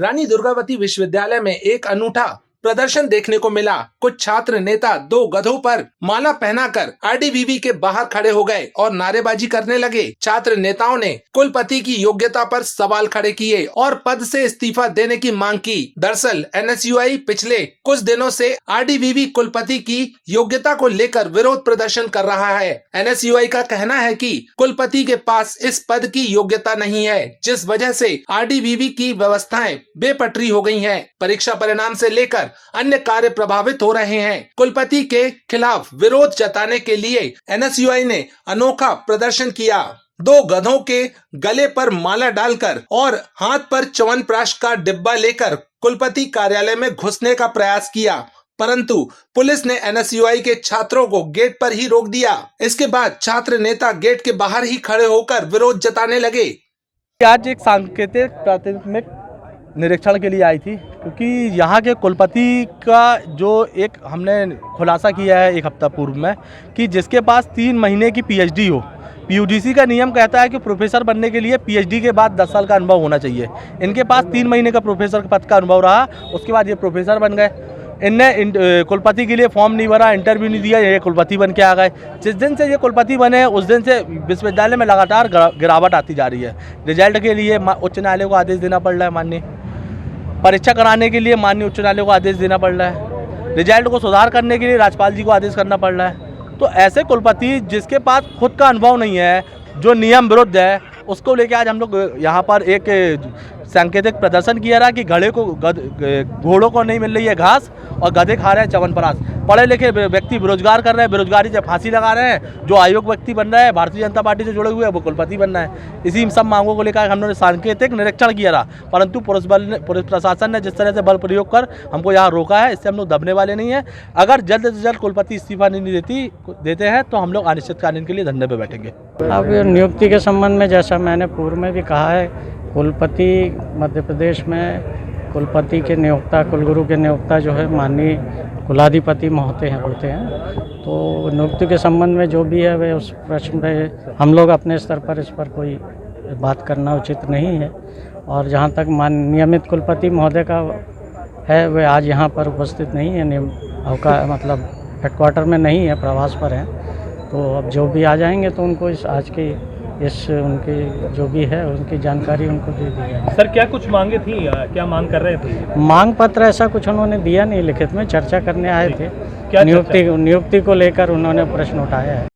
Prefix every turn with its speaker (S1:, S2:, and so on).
S1: रानी दुर्गावती विश्वविद्यालय में एक अनूठा प्रदर्शन देखने को मिला। कुछ छात्र नेता दो गधों पर माला पहनाकर आरडीवीवी के बाहर खड़े हो गए और नारेबाजी करने लगे। छात्र नेताओं ने कुलपति की योग्यता पर सवाल खड़े किए और पद से इस्तीफा देने की मांग की। दरअसल एनएसयूआई पिछले कुछ दिनों से आरडीवीवी कुलपति की योग्यता को लेकर विरोध प्रदर्शन कर रहा है। एनएसयूआई का कहना है कि कुलपति के पास इस पद की योग्यता नहीं है, जिस वजह से आरडीवीवी की व्यवस्थाएं बेपटरी हो गई हैं। परीक्षा परिणाम से लेकर अन्य कार्य प्रभावित हो रहे हैं। कुलपति के खिलाफ विरोध जताने के लिए एनएसयूआई ने अनोखा प्रदर्शन किया। दो गधों के गले पर माला डालकर और हाथ पर च्यवनप्राश का डिब्बा लेकर कुलपति कार्यालय में घुसने का प्रयास किया, परंतु पुलिस ने एनएसयूआई के छात्रों को गेट पर ही रोक दिया। इसके बाद छात्र नेता गेट के बाहर ही खड़े होकर विरोध जताने लगे।
S2: आज एक सांकेतिक प्राथमिक निरीक्षण के लिए आई थी, क्योंकि यहाँ के कुलपति का जो एक हमने खुलासा किया है एक हफ्ता पूर्व में कि जिसके पास 3 महीने की पीएचडी हो। पीयूजीसी का नियम कहता है कि प्रोफेसर बनने के लिए पीएचडी के बाद 10 साल का अनुभव होना चाहिए। इनके पास 3 महीने का प्रोफेसर पद का अनुभव रहा, उसके बाद ये प्रोफेसर बन गए। इनने कुलपति के लिए फॉर्म नहीं भरा, इंटरव्यू नहीं दिया, ये कुलपति बन के आ गए। जिस दिन से ये कुलपति बने उस दिन से विश्वविद्यालय में लगातार गिरावट आती जा रही है। रिजल्ट के लिए उच्च न्यायालय को आदेश देना पड़ रहा है, माननीय परीक्षा कराने के लिए माननीय उच्च न्यायालय को आदेश देना पड़ रहा है, रिजल्ट को सुधार करने के लिए राज्यपाल जी को आदेश करना पड़ रहा है। तो ऐसे कुलपति जिसके पास खुद का अनुभव नहीं है, जो नियम विरुद्ध है, उसको लेके आज हम लोग यहाँ पर एक सांकेतिक प्रदर्शन किया रहा कि घोड़ों को नहीं मिल रही है घास और गधे खा रहे हैं च्यवनप्राश। पढ़े लिखे व्यक्ति बेरोजगार कर रहे हैं, बेरोजगारी से फांसी लगा रहे हैं। जो आयोग व्यक्ति बन रहा है, भारतीय जनता पार्टी से जुड़े हुए हैं, वो कुलपति बनना है। इसी सब मांगों को लेकर हम लोगों ने सांकेतिक निरीक्षण किया रहा, परंतु पुलिस प्रशासन ने जिस तरह से बल प्रयोग कर हमको यहाँ रोका है, इससे हम लोग दबने वाले नहीं है। अगर जल्द से जल्द कुलपति इस्तीफा नहीं देते हैं तो हम लोग अनिश्चितकालीन के लिए धरने पर बैठेंगे।
S3: अब नियुक्ति के संबंध में जैसा मैंने पूर्व में भी कहा है, कुलपति मध्य प्रदेश में कुलपति के नियोक्ता, कुलगुरु के नियोक्ता जो है माननीय कुलाधिपति महोदय होते हैं। तो नियुक्ति के संबंध में जो भी है वे उस प्रश्न पे हम लोग अपने स्तर पर इस पर कोई बात करना उचित नहीं है। और जहाँ तक नियमित कुलपति महोदय का है, वे आज यहाँ पर उपस्थित नहीं है, मतलब हेडक्वार्टर में नहीं है, प्रवास पर हैं। तो अब जो भी आ जाएंगे तो उनको उनकी जो भी है उनकी जानकारी उनको दे दी जाएगी।
S4: सर, क्या कुछ मांगे थी, क्या मांग कर रहे थे?
S3: मांग पत्र ऐसा कुछ उन्होंने दिया नहीं, लिखित में चर्चा करने आए थे।
S4: क्या
S3: नियुक्ति को लेकर उन्होंने प्रश्न उठाया है।